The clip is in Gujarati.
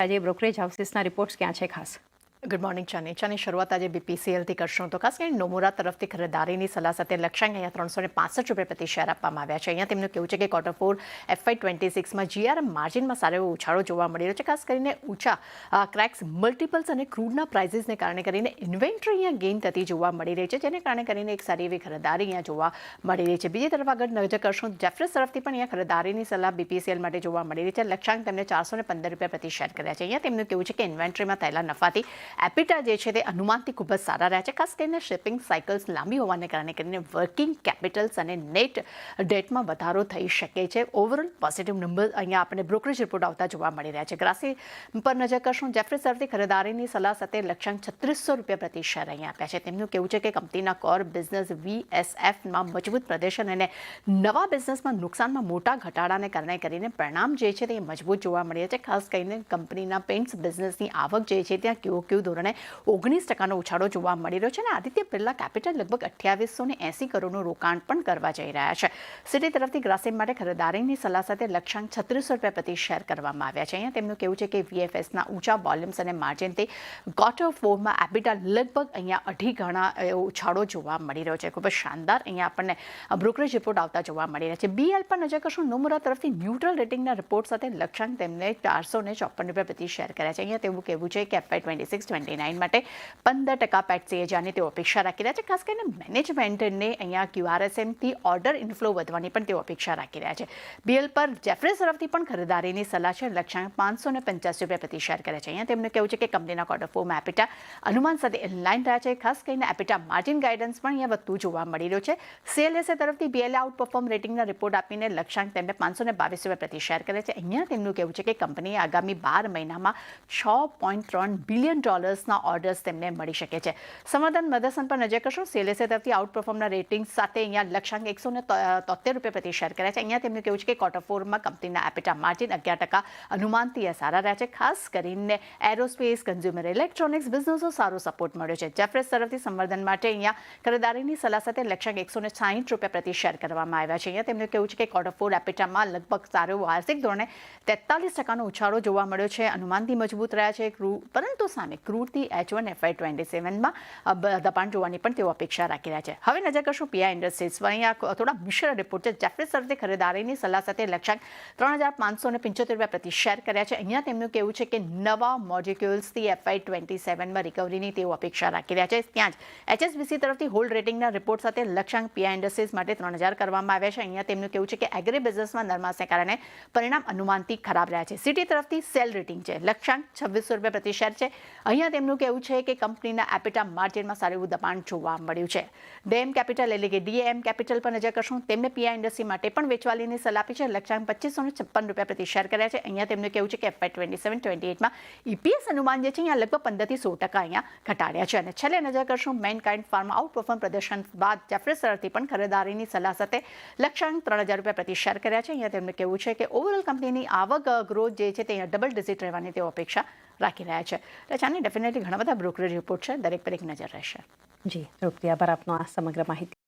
આજે બ્રોકરેજ હાઉસીસના રિપોર્ટ્સ ક્યાં છે ખાસ? ગુડ મોર્નિંગ ચાની શરૂઆત આજે BPCLથી કરશું તો ખાસ કરીને નોમુરા તરફથી ખરીદારીની સલાહ સાથે લક્ષ્યાંક અહીંયા 365 રૂપિયા પ્રતિ શેર આપવામાં આવ્યા છે. અહીંયા તેમનું કહેવું છે કે Q4 FY26માં GRM માર્જિનમાં સારો એવો ઉછાળો જોવા મળી રહ્યો છે. ખાસ કરીને ઊંચા ક્રેક્સ મલ્ટિપલ્સ અને ક્રૂડના પ્રાઇઝીસને કારણે કરીને ઇન્વેન્ટરી અહીંયા ગેઇન થતી જોવા મળી રહી છે, જેને કારણે કરીને એક સારી એવી ખરીદારી અહીંયા જોવા મળી રહી છે. બીજી તરફ આગળ નજર કરશું જેફ્રેસ તરફથી પણ અહીંયા ખરીદારીની સલાહ BPCL માટે જોવા મળી રહી છે. લક્ષ્યાંક તેમને 415 રૂપિયા પ્રતિ શેર કર્યા છે. અહીંયા તેમનું કહેવું છે કે ઇન્વેન્ટરીમાં થયેલા નફાથી એપિટા જે છે તે અનુમાનથી ખૂબ જ સારા રહ્યા છે. ખાસ કરીને શિપિંગ સાયકલ્સ લાંબી હોવાને કારણે કરીને વર્કિંગ કેપિટલ્સ અને નેટ ડેટમાં વધારો થઈ શકે છે. ઓવરઓલ પોઝિટિવ નંબર અહીંયા આપણે બ્રોકરેજ રિપોર્ટ આવતા જોવા મળી રહ્યા છે. ગ્રાસી પર નજર કરશું જેફ્રેસ તરફથી ખરીદારીની સલાહ સાથે લક્ષ્યાંક 3600 રૂપિયા પ્રતિ શેર અહીંયા આપ્યા છે. તેમનું કહેવું છે કે કંપનીના કોર બિઝનેસ VSFમાં મજબૂત પ્રદર્શન અને નવા બિઝનેસમાં નુકસાનમાં મોટા ઘટાડાને કારણે કરીને પરિણામ જે છે તે મજબૂત જોવા મળી રહ્યા છે. ખાસ કરીને કંપનીના પેઇન્ટ્સ બિઝનેસની આવક જે છે ત્યાં QOQ ધોરણે 19% ઉછાળો જોવા મળી રહ્યો છે અને આદિત્ય બિરલા કેપિટલ લગભગ 2880 કરોડનું રોકાણ પણ કરવા જઈ રહ્યા છે. સિટી તરફથી ગ્રાસિમ માટે ખરીદારીની સલાહ સાથે લક્ષ્યાંક 3600 રૂપિયા પ્રતિ શેર કરવામાં આવ્યા છે. અહીંયા તેમનું કહેવું છે કે VFSના ઊંચા વોલ્યુમ્સ અને માર્જિનથી Q4માં એબિટા લગભગ અહીંયા 2.5 ગણા ઉછાળો જોવા મળી રહ્યો છે. ખૂબ જ શાનદાર અહીંયા આપણને બ્રોકરેજ રિપોર્ટ આવતા જોવા મળી રહ્યા છે. BL પર નજર કરશું નોમુરા તરફથી ન્યુટ્રલ રેટિંગના રિપોર્ટ સાથે લક્ષ્યાંક તેમને 454 રૂપિયા પ્રતિ શેર કર્યા છે. અહીંયા તેવું કહેવું છે કે FY26-29 માટે 15% પેટ CAGRની તેઓ અપેક્ષા રાખી રહ્યા છે. ખાસ કરીને મેનેજમેન્ટને અહીંયા QRSMથી ઓર્ડર ઇનફ્લો વધવાની પણ તેઓ અપેક્ષા રાખી રહ્યા છે. BL પર જેફ્રેસ તરફથી પણ ખરીદારીની સલાહ છે. લક્ષ્યાંક 585 રૂપિયા પ્રતિ શેર કરે છે. અહીંયા તેમનું કહેવું છે કે કંપનીના Q4માં એપિટા અનુમાન સાથે ઇનલાઇન રહ્યા છે. ખાસ કરીને એપિટા માર્જિન ગાઈડન્સ પણ અહીંયા વધતું જોવા મળી રહ્યું છે. CLSA તરફથી BL આઉટપરફોર્મ રેટિંગના રિપોર્ટ આપીને લક્ષ્યાંક તેમને 522 રૂપિયા પ્રતિ શેર કરે છે. અહીંયા તેમનું કહેવું છે કે કંપનીએ આગામી 12 મહિનામાં $6.3 બિલિયન ના ઓર્ડર્સ તેમને મળી શકે છે. સંવર્ધન મદર્સન પર નજર કરશું. CLSA તરફથી આઉટપરફોર્મના રેટિંગ સાથે અહીંયા લક્ષ્યાંક 173 રૂપિયા પ્રતિ શેર કર્યા છે. અહીંયા તેમનું કહેવું છે કે Q4માં કંપનીના એપિટા માર્જિન 11% અનુમાનથી સારા રહ્યા છે. ખાસ કરીને એરોસ્પેસ, કન્ઝ્યુમર ઇલેક્ટ્રોનિક્સ બિઝનેસો સારો સપોર્ટ મળ્યો છે. જેફ્રેસ તરફથી સંવર્ધન માટે અહીંયા ખરીદારીની સલાહ સાથે લક્ષ્યાંક 160 રૂપિયા પ્રતિ શેર કરવામાં આવ્યા છે. અહીંયા તેમનું કહેવું છે કે Q4 એપિટામાં લગભગ સારો વાર્ષિક ધોરણે 43% ઊંચાળો જોવા મળ્યો છે. અનુમાનથી મજબૂત રહ્યા છે, પરંતુ સામે ક્રૂડથી H1 FY27માં દબાણ જોવાની પણ તેઓ અપેક્ષા રાખી રહ્યા છે. હવે નજર કરશું PI ઇન્ડસ્ટ્રીઝ પર. અહીંયા થોડા મિશ્ર રિપોર્ટ છે. જેફ્રેસ તરફથી ખરીદારીની સલાહ સાથે લક્ષ્યાંક 3575 રૂપિયા પ્રતિ શેર કર્યા છે. અહીંયા તેમનું કહેવું છે કે નવા મોલિક્યુલ્સથી FY27માં રિકવરીની તેઓ અપેક્ષા રાખી રહ્યા છે. ત્યાં જ HSBC તરફથી હોલ્ડ રેટિંગના રિપોર્ટ સાથે લક્ષ્યાંક PI ઇન્ડસ્ટ્રીઝ માટે 3000 કરવામાં આવ્યા છે. અહીંયા તેમનું કહેવું છે કે એગ્રી બિઝનેસમાં નરમાશને કારણે પરિણામ અનુમાનથી ખરાબ રહ્યા છે. સિટી તરફથી સેલ રેટિંગ છે. લક્ષ્યાંક 2600 રૂપિયા પ્રતિ શેર છે. અહીંયા તેમનું કહેવું છે કે કંપનીના એપિટા માર્જિનમાં સારું એવું દબાણ જોવા મળ્યું છે. DAM કેપિટલ એટલે કે DAM કેપિટલ પર નજર કરશું. તેમને PI ઇન્ડસ્ટ્રી માટે પણ વેચવાલીની સલાહ આપી છે. લક્ષ્યાંક 2556 રૂપિયા પ્રતિ શેર કર્યા છે. અહીંયા તેમનું કહેવું છે કે FY27-28માં EPS અનુમાન જે છે અહીંયા લગભગ 15 થી 16% અહીંયા ઘટાડ્યા છે. અને છેલ્લે નજર કરશું મેનકાઇન્ડ ફાર્મા આઉટપરફોર્મ પ્રદર્શન બાદ જેફ્રેસ તરફથી પણ ખરીદારીની સલાહ સાથે લક્ષ્યાંક 3000 રૂપિયા પ્રતિ શેર કર્યા છે. અહીંયા તેમનું કહેવું છે કે ઓવરઓલ કંપનીની આવક ગ્રોથ જે છે તે અહીંયા ડબલ ડિજિટ રહેવાની તેઓ અપેક્ષા રાખી રહ્યા છે. એટલે ચાની ડેફિનેટલી ઘણા બધા બ્રોકરેજ રિપોર્ટ છે, દરેક પર એક નજર રહેશે. જી, તૃપ્તિ, આભાર આપનો આ સમગ્ર માહિતી